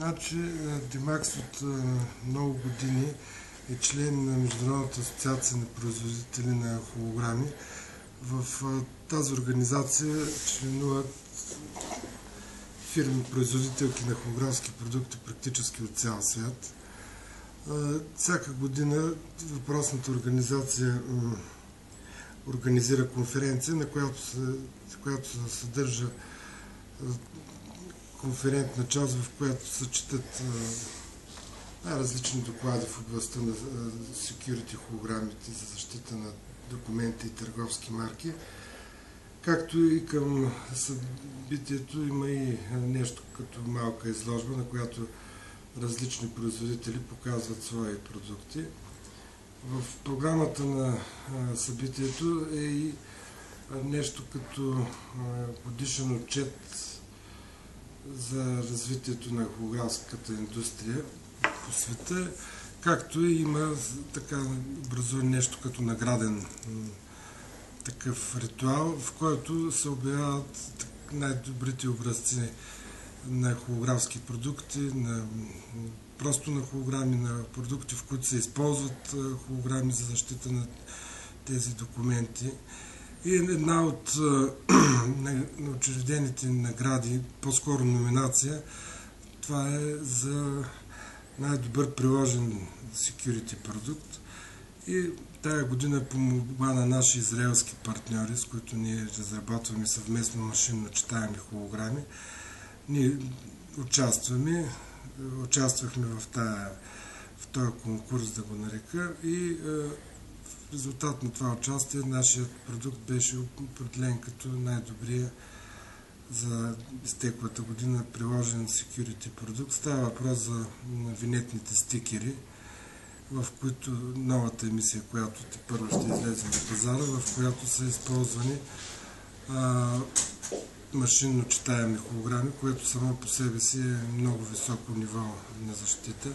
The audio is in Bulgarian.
Значи, Димакс от много години е член на Международната асоциация на производители на холограми. В тази организация членуват фирми, производителки на холографски продукти практически от цял свят. Всяка година въпросната организация организира конференция, на която се съдържа конферентна част, в която се четат най-различни доклади в областта на security холограмите за защита на документи и търговски марки. Както и към събитието има и нещо като малка изложба, на която различни производители показват свои продукти. В програмата на събитието е и нещо като годишен отчет за развитието на холографската индустрия по света, както и има така образува нещо като награден такъв ритуал, в който се обявяват най-добрите образци на холографски продукти, просто на холограми, на продукти, в които се използват холограми за защита на тези документи. И една от учредените награди, по-скоро номинация, това е за най-добър приложен security продукт. И тая година по молба на наши израелски партньори, с които ние разработваме съвместно машинно читаеми холограми, ние участвахме в този конкурс, да го нарека, и в резултат на това участие нашият продукт беше определен като най-добрия за изтеклата година приложен security продукт. Става въпрос за винетните стикери, в които новата емисия, която тепърва ще излезе на пазара, в която са използвани машинно читаеми холограми, което само по себе си е много високо ниво на защита.